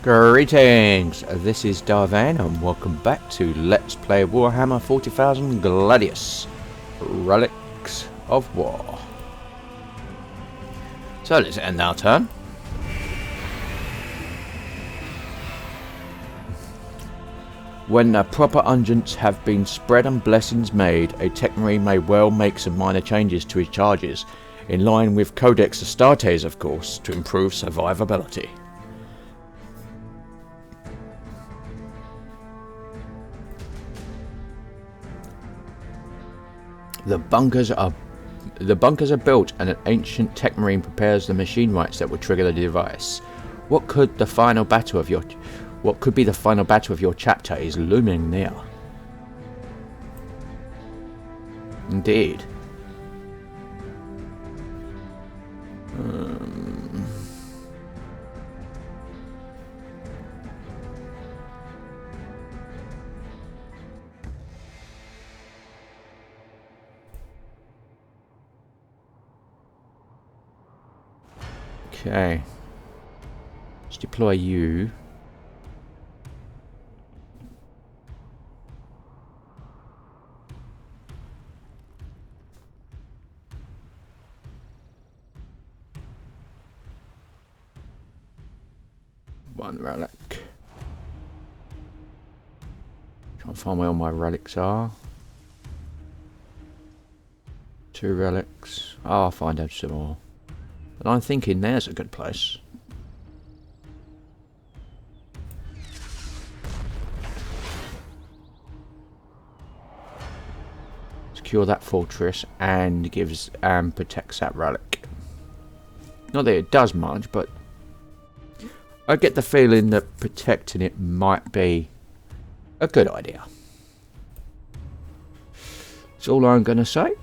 Greetings, this is Vane and welcome back to Let's Play Warhammer 40,000 Gladius, Relics of War. So let's end our turn. When the proper unguents have been spread and blessings made, a tech marine may well make some minor changes to his charges, in line with Codex Astartes of course, to improve survivability. The bunkers are built and an ancient tech marine prepares the machine rights that will trigger the device. What could be the final battle of your chapter is looming near. Indeed. Okay. Let's deploy you. One relic. Try and find where all my relics are. 2 relics. Oh, I'll find out some more. But I'm thinking there's a good place. Secure that fortress and protects that relic. Not that it does much, but I get the feeling that protecting it might be a good idea. That's all I'm going to say.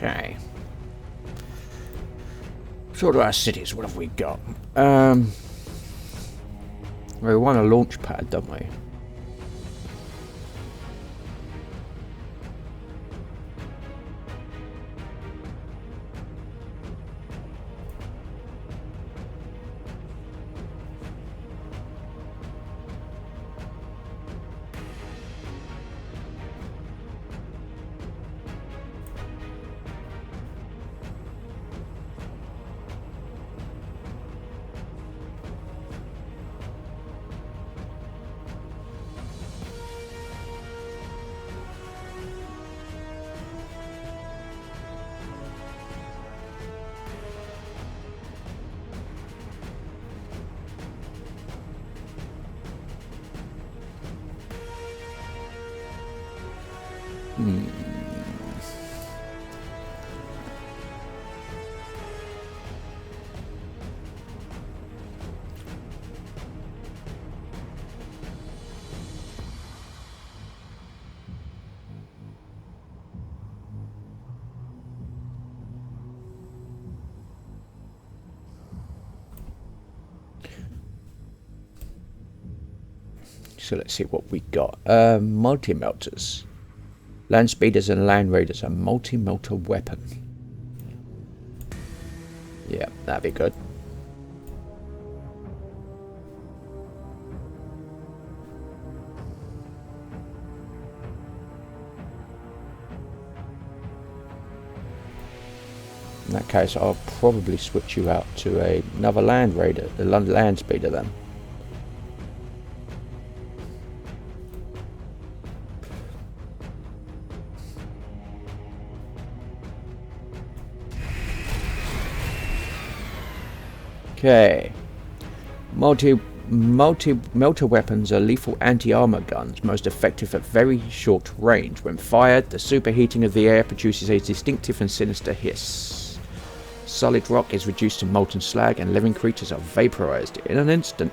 Okay. Sort of our cities, what have we got? We want a launch pad, don't we? So let's see what we got. Multi-melters. Land speeders and land raiders. A multi-melter weapon. Yeah, that'd be good. In that case, I'll probably switch you out to another land raider, the land speeder then. Okay. Melter weapons are lethal anti-armor guns, most effective at very short range. When fired, the superheating of the air produces a distinctive and sinister hiss. Solid rock is reduced to molten slag, and living creatures are vaporized in an instant.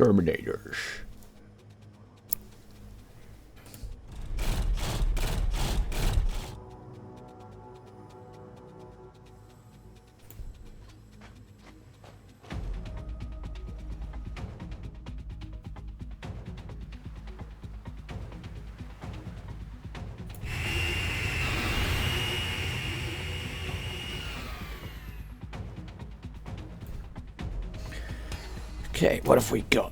Exterminators. Okay, what have we got?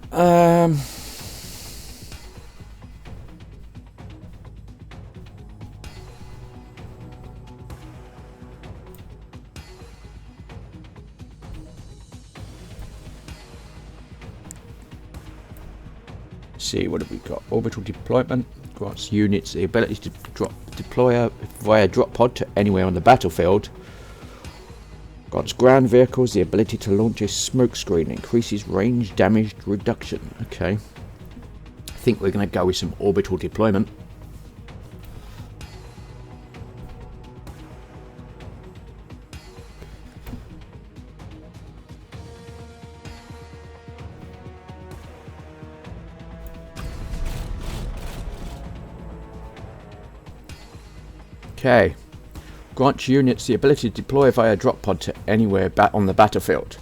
See, what have we got? Orbital deployment grants units the ability to deploy via drop pod to anywhere on the battlefield. Grants ground vehicles the ability to launch a smoke screen, increases range damage reduction. Okay. I think we're going to go with some orbital deployment. Okay. Grants units the ability to deploy via drop pod to anywhere on the battlefield.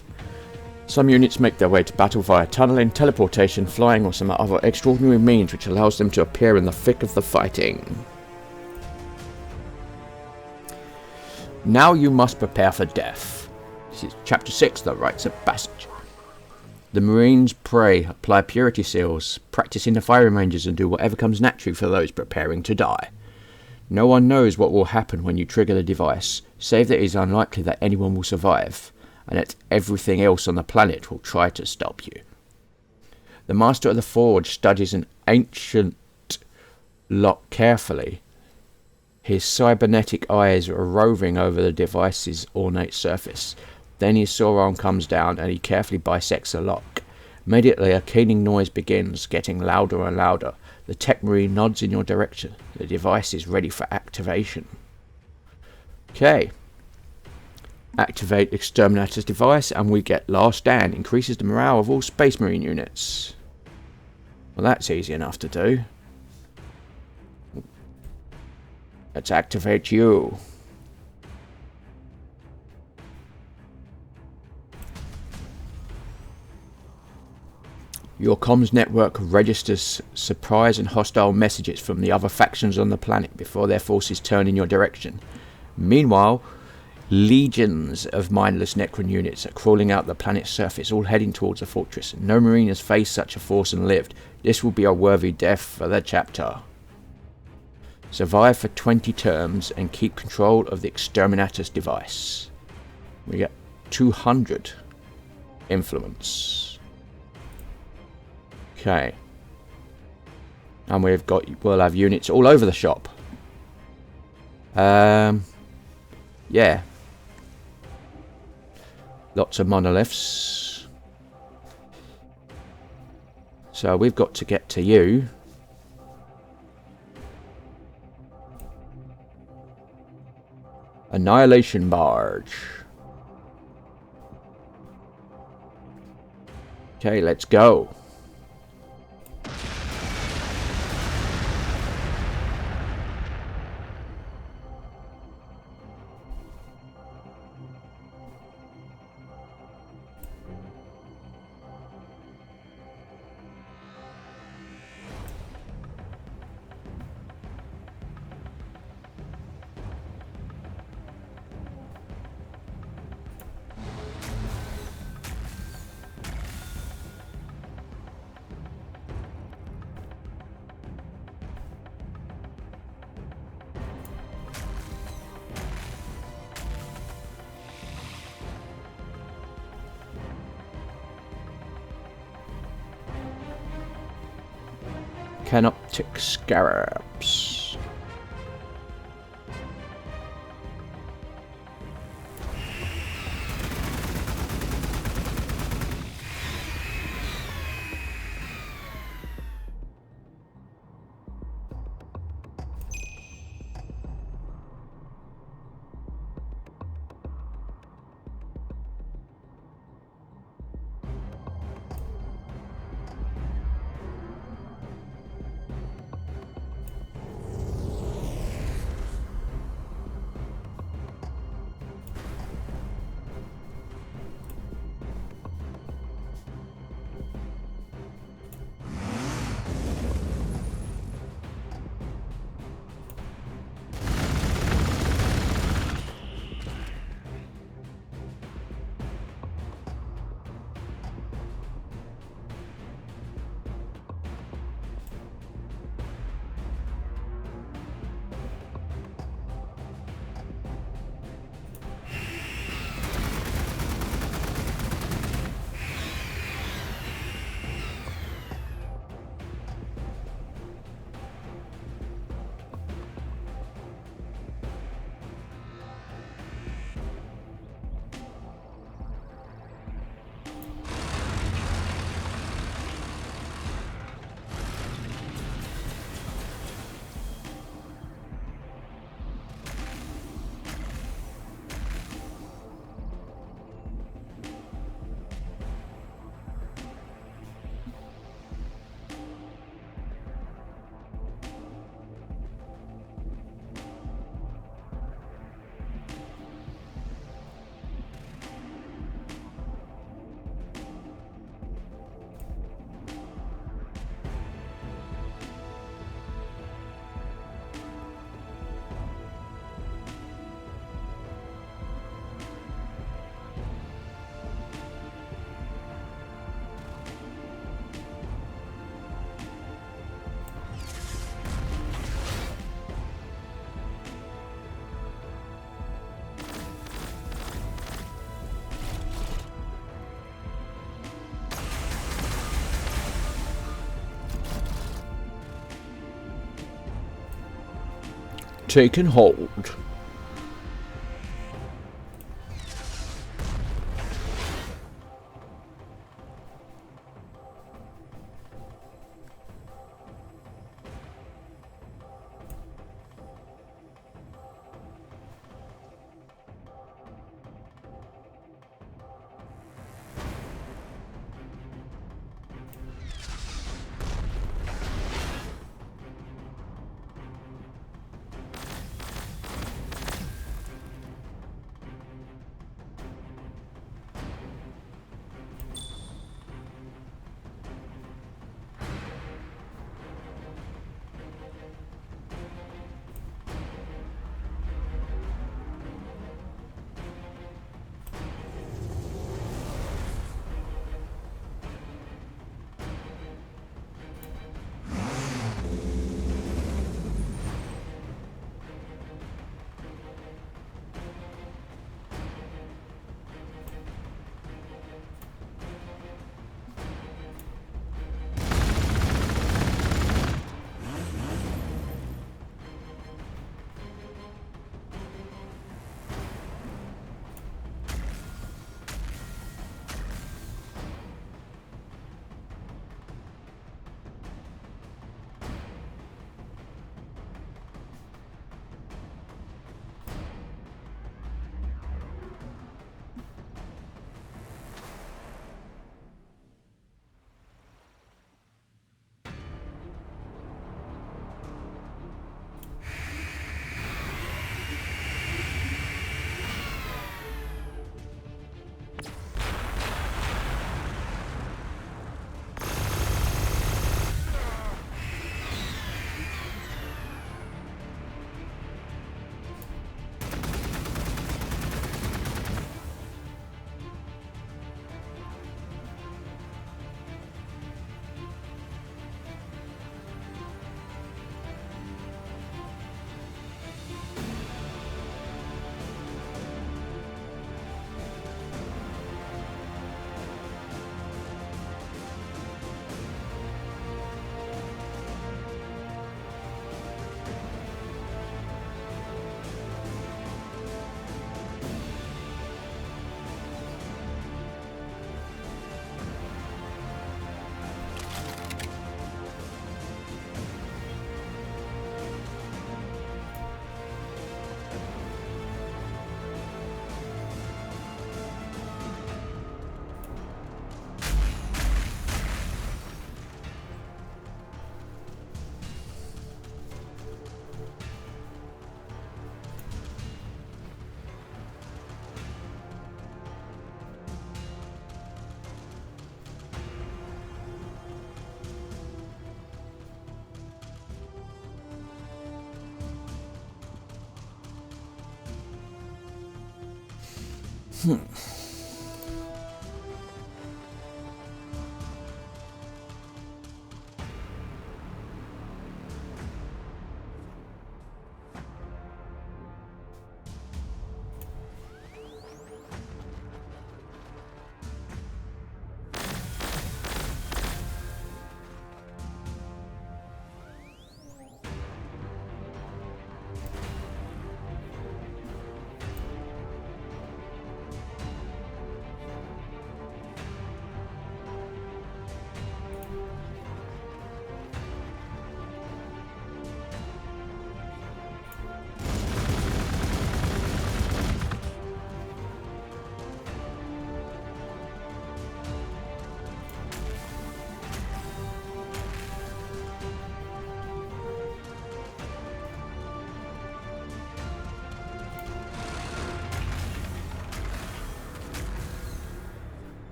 Some units make their way to battle via tunneling, teleportation, flying, or some other extraordinary means which allows them to appear in the thick of the fighting. Now you must prepare for death. This is Chapter 6, the Rites of Passage. The Marines pray, apply purity seals, practice in the firing ranges, and do whatever comes naturally for those preparing to die. No one knows what will happen when you trigger the device, save that it is unlikely that anyone will survive, and that everything else on the planet will try to stop you. The Master of the Forge studies an ancient lock carefully. His cybernetic eyes are roving over the device's ornate surface. Then his sore arm comes down and he carefully bisects the lock. Immediately a keening noise begins, getting louder and louder. The tech marine nods in your direction. The device is ready for activation. Okay. Activate Exterminator's device and we get Last Stand. Increases the morale of all Space Marine units. Well, that's easy enough to do. Let's activate you. Your comms network registers surprise and hostile messages from the other factions on the planet before their forces turn in your direction. Meanwhile, legions of mindless Necron units are crawling out the planet's surface, all heading towards the fortress. No Marine has faced such a force and lived. This will be a worthy death for the chapter. Survive for 20 terms and keep control of the Exterminator's device. We get 200 influence. Okay. And we'll have units all over the shop. Yeah. Lots of monoliths. So we've got to get to you. Annihilation Barge. Okay, let's go. Canoptic Scarabs. taken hold.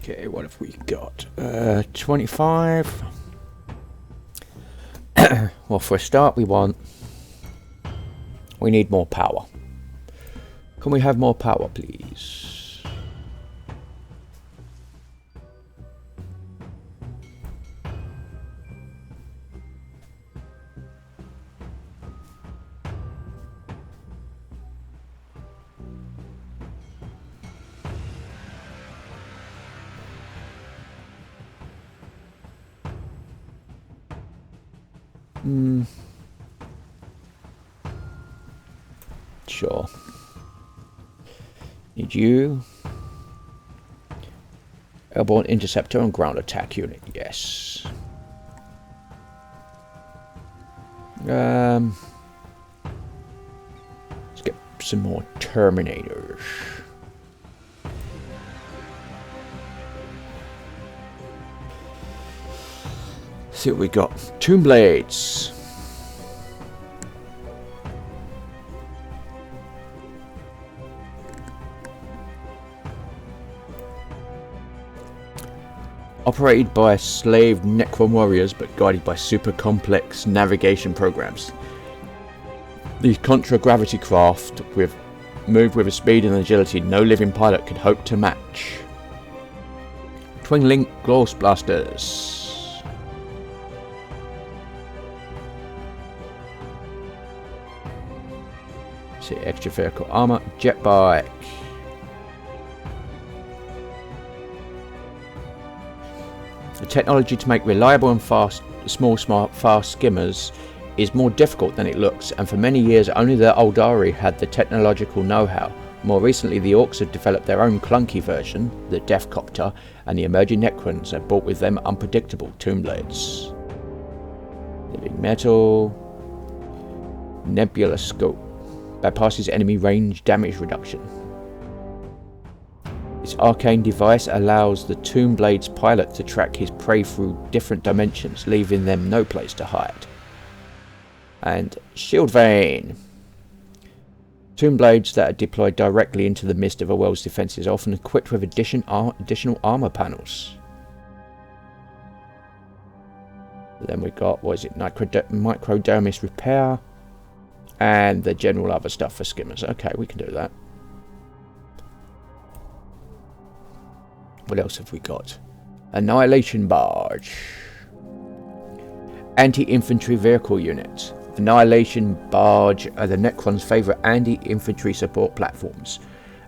Okay, what have we got? 25. Well, for a start, we need more power. Can we have more power, please? Sure. Need you. Airborne interceptor and ground attack unit. Yes. Let's get some more Terminators. See what we got. Tomb Blades. Operated by slave Necron warriors, but guided by super complex navigation programs. These contra-gravity craft move with a speed and agility no living pilot could hope to match. Twin-link Ghost Blasters. See, extra vehicle armor, jet bike. The technology to make reliable and fast, smart, fast skimmers is more difficult than it looks, and for many years only the Eldari had the technological know-how. More recently, the Orks have developed their own clunky version, the Deathcopter, and the emerging Necrons have brought with them unpredictable tomb blades. Living metal, nebula scope, bypasses enemy range damage reduction. This arcane device allows the Tomb Blade's pilot to track his prey through different dimensions, leaving them no place to hide. And Shield Vane. Tomb Blades that are deployed directly into the midst of a world's defences are often equipped with additional armour panels. Then we got, what is it, Microdermis Repair, and the general other stuff for skimmers. Okay, we can do that. What else have we got? Annihilation Barge. Anti-infantry vehicle unit. Annihilation Barge are the Necrons' favourite anti-infantry support platforms.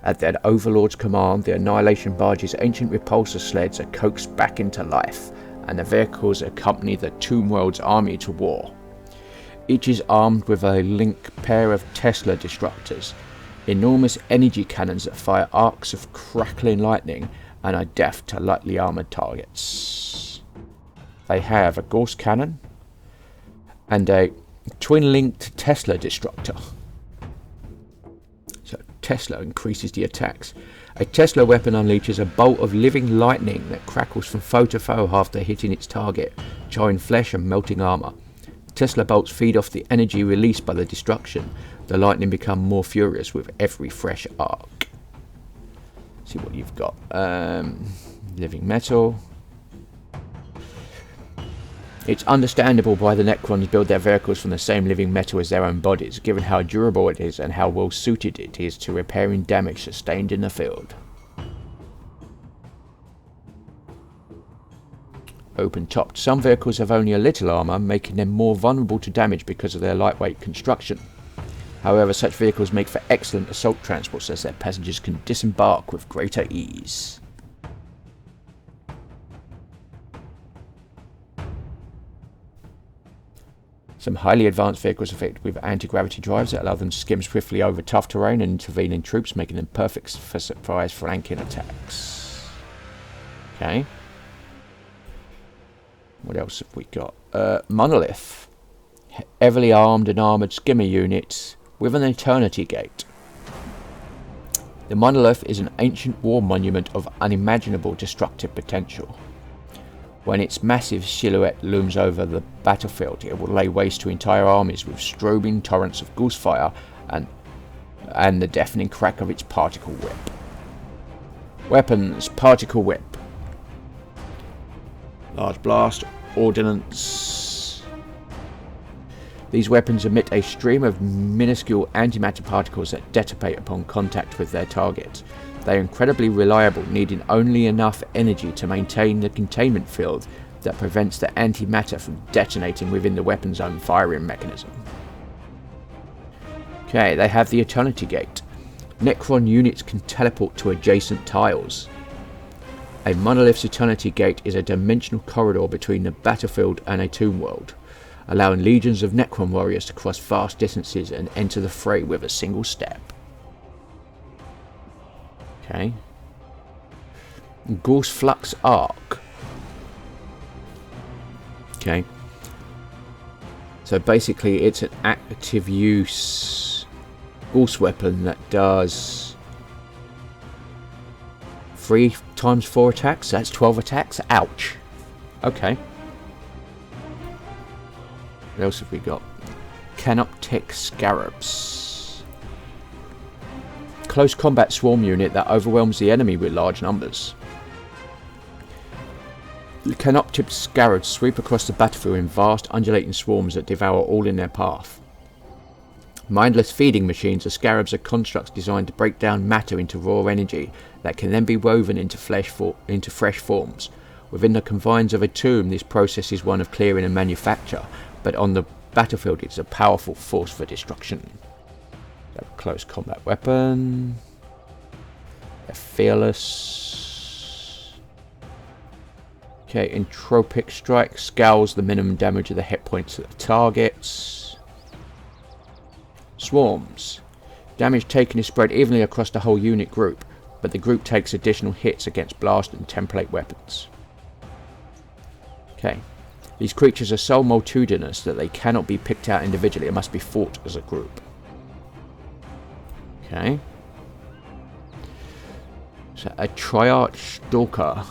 At their overlord's command, the Annihilation Barge's ancient repulsor sleds are coaxed back into life, and the vehicles accompany the Tomb World's army to war. Each is armed with a link pair of Tesla destructors, enormous energy cannons that fire arcs of crackling lightning and are deaf to lightly armoured targets. They have a Gauss cannon and a twin-linked Tesla destructor. So Tesla increases the attacks. A Tesla weapon unleashes a bolt of living lightning that crackles from foe to foe after hitting its target, charring flesh and melting armour. Tesla bolts feed off the energy released by the destruction. The lightning become more furious with every fresh arc. See what you've got. Living metal. It's understandable why the Necrons build their vehicles from the same living metal as their own bodies, given how durable it is and how well suited it is to repairing damage sustained in the field. Open topped. Some vehicles have only a little armour, making them more vulnerable to damage because of their lightweight construction. However, such vehicles make for excellent assault transports as their passengers can disembark with greater ease. Some highly advanced vehicles are fitted with anti-gravity drives that allow them to skim swiftly over tough terrain and intervene in troops, making them perfect for surprise flanking attacks. Okay. What else have we got? Monolith. Heavily armed and armoured skimmer units with an eternity gate. The monolith is an ancient war monument of unimaginable destructive potential. When its massive silhouette looms over the battlefield, it will lay waste to entire armies with strobing torrents of goose fire and the deafening crack of its particle whip. Weapons, particle whip. Large blast, ordnance. These weapons emit a stream of minuscule antimatter particles that detonate upon contact with their target. They are incredibly reliable, needing only enough energy to maintain the containment field that prevents the antimatter from detonating within the weapon's own firing mechanism. Okay, they have the Eternity Gate. Necron units can teleport to adjacent tiles. A monolith's Eternity Gate is a dimensional corridor between the battlefield and a tomb world, allowing legions of Necron warriors to cross vast distances and enter the fray with a single step. Okay. Gauss Flux Arc. Okay. So basically it's an active use Gauss weapon that does 3 times 4 attacks. That's 12 attacks. Ouch. Okay. What else have we got? Canoptek Scarabs. Close combat swarm unit that overwhelms the enemy with large numbers. The Canoptek Scarabs sweep across the battlefield in vast undulating swarms that devour all in their path. Mindless feeding machines, the Scarabs are constructs designed to break down matter into raw energy that can then be woven into fresh forms. Within the confines of a tomb, this process is one of clearing and manufacture, but on the battlefield it's a powerful force for destruction. A close combat weapon. They're fearless. Okay, Entropic Strike scales the minimum damage of the hit points of the targets. Swarms. Damage taken is spread evenly across the whole unit group, but the group takes additional hits against blast and template weapons. Okay. These creatures are so multitudinous that they cannot be picked out individually and must be fought as a group. Okay. So a Triarch Stalker.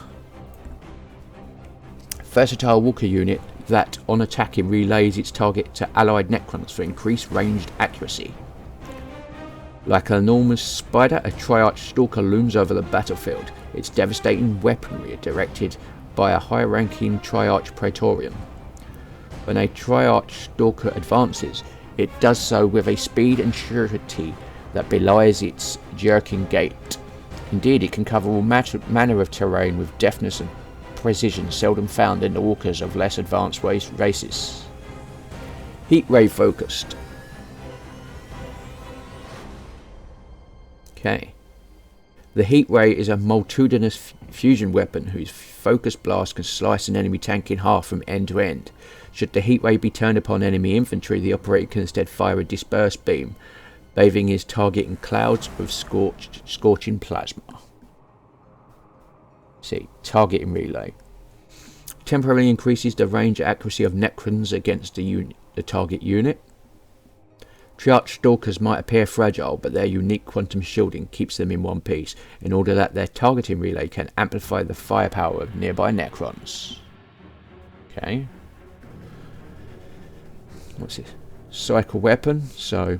Versatile walker unit that on attacking relays its target to allied Necrons for increased ranged accuracy. Like an enormous spider, a Triarch Stalker looms over the battlefield. Its devastating weaponry are directed by a high-ranking Triarch Praetorian. When a Triarch Stalker advances, it does so with a speed and surety that belies its jerking gait. Indeed, it can cover all manner of terrain with deftness and precision seldom found in the walkers of less advanced races. Heat ray focused. Okay. The heat ray is a multitudinous fusion weapon whose focus blast can slice an enemy tank in half from end to end. Should the heat ray be turned upon enemy infantry, the operator can instead fire a dispersed beam, bathing his target in clouds of scorching plasma. See, targeting relay. Temporarily increases the range accuracy of Necrons against the target unit. Triarch Stalkers might appear fragile, but their unique quantum shielding keeps them in one piece, in order that their targeting relay can amplify the firepower of nearby Necrons. Okay. What's this? Cycle weapon. So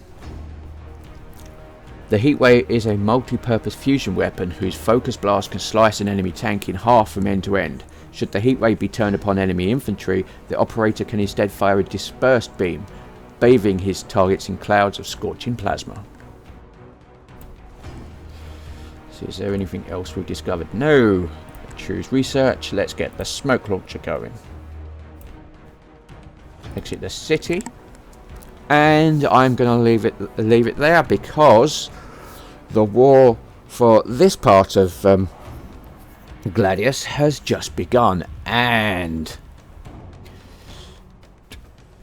the Heatray is a multi-purpose fusion weapon whose focus blast can slice an enemy tank in half from end to end. Should the Heatray be turned upon enemy infantry, the operator can instead fire a dispersed beam, bathing his targets in clouds of scorching plasma. So is there anything else we've discovered? No. Choose research. Let's get the smoke launcher going. Exit the city. And I'm going to leave it there because the war for this part of Gladius has just begun, and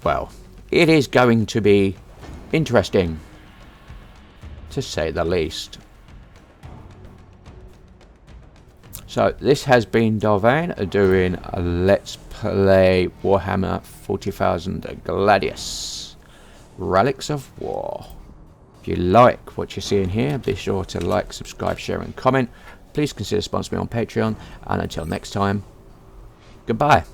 well, it is going to be interesting, to say the least. So this has been Vane doing a Let's Play Warhammer 40,000 Gladius, Relics of War. If you like what you're seeing here, be sure to like, subscribe, share and comment. Please consider sponsoring me on Patreon, and until next time, goodbye.